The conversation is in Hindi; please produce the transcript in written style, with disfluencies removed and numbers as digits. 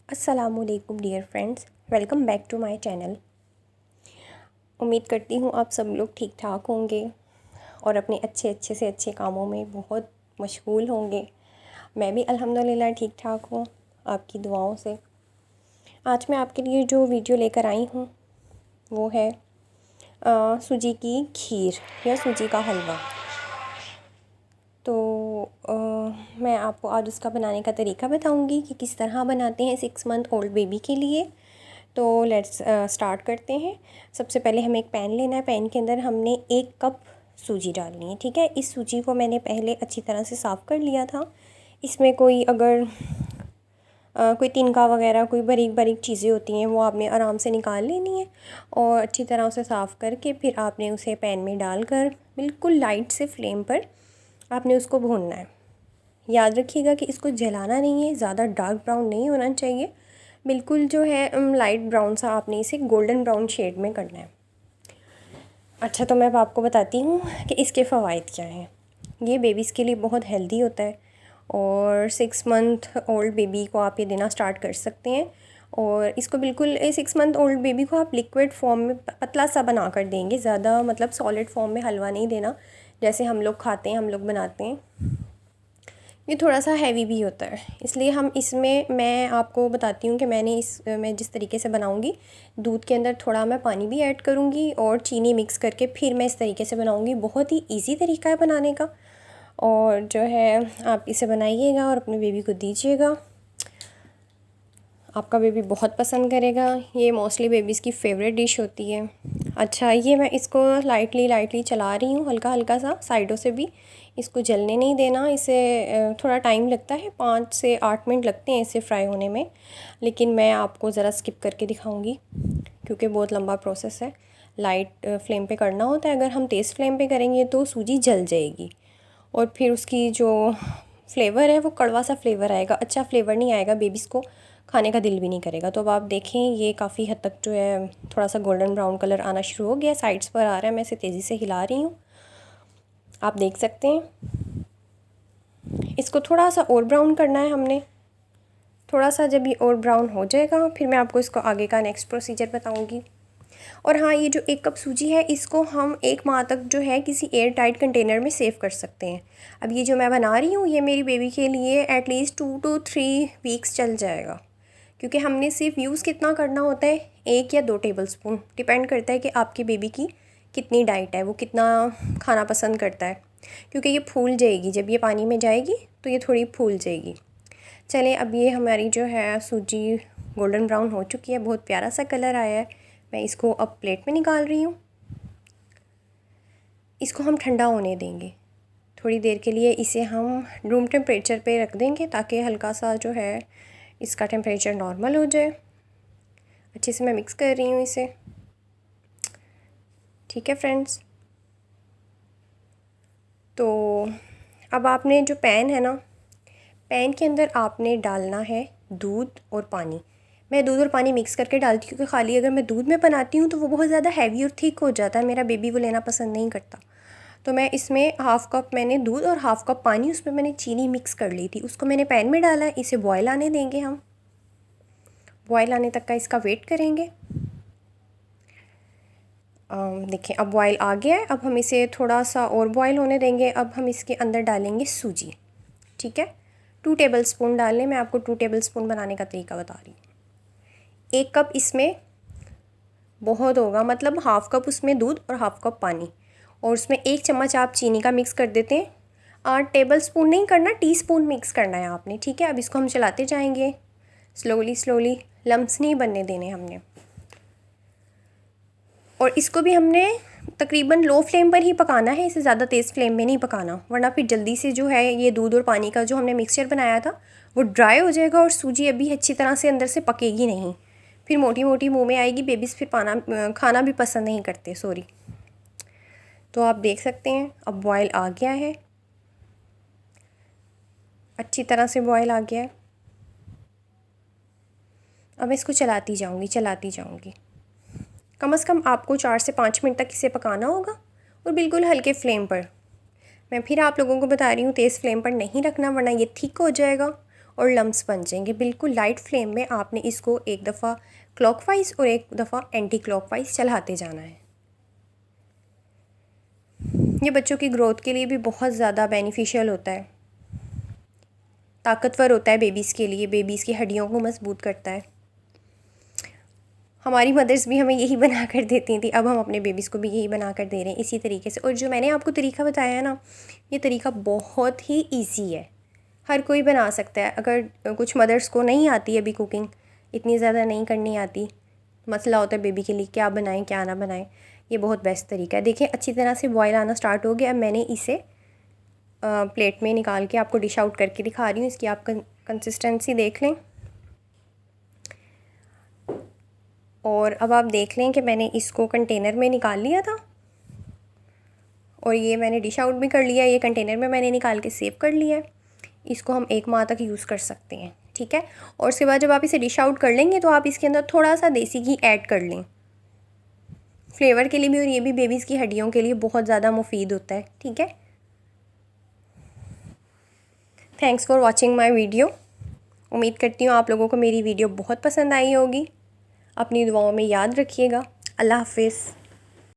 अस्सलामुअलैकुम dear friends, welcome back to my channel. उम्मीद करती हूँ आप सब लोग ठीक ठाक होंगे और अपने अच्छे से अच्छे कामों में बहुत मशगूल होंगे। मैं भी अल्हम्दुलिल्लाह ठीक ठाक हूँ आपकी दुआओं से। आज मैं आपके लिए जो वीडियो लेकर आई हूँ वो है सूजी की खीर या सूजी का हलवा। तो मैं आपको आज उसका बनाने का तरीका बताऊंगी कि किस तरह बनाते हैं 6 मंथ ओल्ड बेबी के लिए। तो लेट्स स्टार्ट करते हैं। सबसे पहले हमें एक पैन लेना है। पैन के अंदर हमने 1 कप सूजी डालनी है। ठीक है, इस सूजी को मैंने पहले अच्छी तरह से साफ़ कर लिया था। इसमें कोई अगर कोई तिनका वगैरह कोई बारीक बारीक चीज़ें होती हैं वो आपने आराम से निकाल लेनी है और अच्छी तरह उसे साफ़ करके फिर आपने उसे पैन में डालकर बिल्कुल लाइट से फ्लेम पर आपने उसको भूनना है। याद रखिएगा कि इसको जलाना नहीं है, ज़्यादा डार्क ब्राउन नहीं होना चाहिए, बिल्कुल जो है लाइट ब्राउन सा आपने इसे गोल्डन ब्राउन शेड में करना है। अच्छा, तो मैं अब आपको बताती हूँ कि इसके फ़वाइद क्या हैं। ये बेबीज़ के लिए बहुत हेल्दी होता है और 6 मंथ ओल्ड बेबी को आप ये देना स्टार्ट कर सकते हैं। और इसको बिल्कुल 6 मंथ ओल्ड बेबी को आप लिक्विड फॉर्म में पतला सा बना कर देंगे, ज़्यादा मतलब सॉलिड फॉर्म में हलवा नहीं देना जैसे हम लोग खाते हैं, हम लोग बनाते हैं। ये थोड़ा सा हैवी भी होता है, इसलिए हम इसमें मैं आपको बताती हूँ कि मैं जिस तरीके से बनाऊँगी, दूध के अंदर थोड़ा मैं पानी भी ऐड करूँगी और चीनी मिक्स करके फिर मैं इस तरीके से बनाऊँगी। बहुत ही इजी तरीका है बनाने का और जो है आप इसे बनाइएगा और अपने बेबी को दीजिएगा, आपका बेबी बहुत पसंद करेगा। ये मोस्टली बेबीज़ की फ़ेवरेट डिश होती है। अच्छा, ये मैं इसको लाइटली चला रही हूँ, हल्का हल्का सा, साइडों से भी। इसको जलने नहीं देना, इसे थोड़ा टाइम लगता है, 5 से 8 मिनट लगते हैं इसे फ्राई होने में, लेकिन मैं आपको ज़रा स्किप करके दिखाऊंगी क्योंकि बहुत लंबा प्रोसेस है। लाइट फ्लेम पे करना होता है, अगर हम तेज़ फ्लेम पे करेंगे तो सूजी जल जाएगी और फिर उसकी जो फ्लेवर है वो कड़वा सा फ्लेवर आएगा, अच्छा फ्लेवर नहीं आएगा, बेबीज़ को खाने का दिल भी नहीं करेगा। तो अब आप देखें ये काफ़ी हद तक जो है थोड़ा सा गोल्डन ब्राउन कलर आना शुरू हो गया, साइड्स पर आ रहा है, मैं इसे तेज़ी से हिला रही हूँ, आप देख सकते हैं। इसको थोड़ा सा और ब्राउन करना है हमने, थोड़ा सा जब ये और ब्राउन हो जाएगा फिर मैं आपको इसको आगे का नेक्स्ट प्रोसीजर बताऊँगी। और हाँ, ये जो 1 कप सूजी है इसको हम 1 माह तक जो है किसी एयर टाइट कंटेनर में सेव कर सकते हैं। अब ये जो मैं बना रही हूँ ये मेरी बेबी के लिए एटलीस्ट 2 to 3 वीक्स चल जाएगा, क्योंकि हमने सिर्फ यूज़ कितना करना होता है, 1 या 2 टेबलस्पून, डिपेंड करता है कि आपकी बेबी की कितनी डाइट है, वो कितना खाना पसंद करता है, क्योंकि ये फूल जाएगी जब ये पानी में जाएगी तो ये थोड़ी फूल जाएगी। चलें, अब ये हमारी जो है सूजी गोल्डन ब्राउन हो चुकी है, बहुत प्यारा सा कलर आया है। मैं इसको अब प्लेट में निकाल रही हूँ। इसको हम ठंडा होने देंगे थोड़ी देर के लिए, इसे हम रूम टेम्परेचर पे रख देंगे ताकि हल्का सा जो है इसका टेम्परेचर नॉर्मल हो जाए। अच्छे से मैं मिक्स कर रही हूँ इसे। ठीक है फ्रेंड्स, तो अब आपने जो पैन है ना, पैन के अंदर आपने डालना है दूध और पानी। मैं दूध और पानी मिक्स करके डालती हूँ क्योंकि खाली अगर मैं दूध में बनाती हूँ तो वो बहुत ज़्यादा हैवी और थिक हो जाता है, मेरा बेबी वो लेना पसंद नहीं करता। तो मैं इसमें 1/2 कप मैंने दूध और 1/2 कप पानी, उसमें मैंने चीनी मिक्स कर ली थी, उसको मैंने पैन में डाला है। इसे बॉयल आने देंगे हम, बॉयल आने तक का इसका वेट करेंगे। देखें अब बॉयल आ गया है, अब हम इसे थोड़ा सा और बॉयल होने देंगे। अब हम इसके अंदर डालेंगे सूजी। ठीक है, 2 टेबलस्पून डालने, मैं आपको 2 टेबलस्पून बनाने का तरीका बता रही हूँ। 1 कप इसमें बहुत होगा, मतलब 1/2 कप उसमें दूध और 1/2 कप पानी, और उसमें 1 चम्मच आप चीनी का मिक्स कर देते हैं। 8 टेबलस्पून नहीं करना, टीस्पून मिक्स करना है आपने। ठीक है, अब इसको हम चलाते जाएंगे स्लोली, लम्स नहीं बनने देने हमने। और इसको भी हमने तकरीबन लो फ्लेम पर ही पकाना है, इसे ज़्यादा तेज़ फ्लेम में नहीं पकाना, वरना फिर जल्दी से जो है ये दूध और पानी का जो हमने मिक्सचर बनाया था वो ड्राई हो जाएगा और सूजी अभी अच्छी तरह से अंदर से पकेगी नहीं, फिर मोटी मोटी मुंह में आएगी, बेबीज़ फिर खाना भी पसंद नहीं करते, सॉरी। तो आप देख सकते हैं अब बॉयल आ गया है, अच्छी तरह से बॉयल आ गया है। अब इसको चलाती जाऊँगी, कम से कम आपको 4 से 5 मिनट तक इसे पकाना होगा और बिल्कुल हल्के फ्लेम पर। मैं फिर आप लोगों को बता रही हूँ तेज़ फ्लेम पर नहीं रखना, वरना ये थिक हो जाएगा और लम्स बन जाएंगे। बिल्कुल लाइट फ्लेम में आपने इसको एक दफ़ा क्लॉकवाइज और एक दफ़ा एंटी क्लॉकवाइज चलाते जाना है। ये बच्चों की ग्रोथ के लिए भी बहुत ज़्यादा बेनिफिशियल होता है, ताकतवर होता है बेबीज़ के लिए, बेबीज़ की हड्डियों को मजबूत करता है। हमारी मदर्स भी हमें यही बना कर देती थी, अब हम अपने बेबीज़ को भी यही बना कर दे रहे हैं इसी तरीके से। और जो मैंने आपको तरीका बताया है ना, ये तरीका बहुत ही ईजी है, हर कोई बना सकता है। अगर कुछ मदर्स को नहीं आती अभी कुकिंग, इतनी ज़्यादा नहीं करनी आती, मसला होता है बेबी के लिए क्या बनाएं क्या ना बनाएं, ये बहुत बेस्ट तरीका है। देखिए अच्छी तरह से बॉयल आना स्टार्ट हो गया। अब मैंने इसे प्लेट में निकाल के आपको डिश आउट करके दिखा रही हूँ। इसकी आप कंसिस्टेंसी देख लें, और अब आप देख लें कि मैंने इसको कंटेनर में निकाल लिया था और ये मैंने डिश आउट भी कर लिया। ये कंटेनर में मैंने निकाल के सेव कर लिया है। इसको हम 1 माह तक यूज़ कर सकते हैं, ठीक है। और उसके बाद जब आप इसे डिश आउट कर लेंगे तो आप इसके अंदर थोड़ा सा देसी घी ऐड कर लें, फ्लेवर के लिए भी, और ये भी बेबीज़ की हड्डियों के लिए बहुत ज़्यादा मुफीद होता है, ठीक है। Thanks for watching my video. उम्मीद करती हूँ आप लोगों को मेरी वीडियो बहुत पसंद आई होगी। अपनी दुआओं में याद रखिएगा। अल्लाह हाफिज़।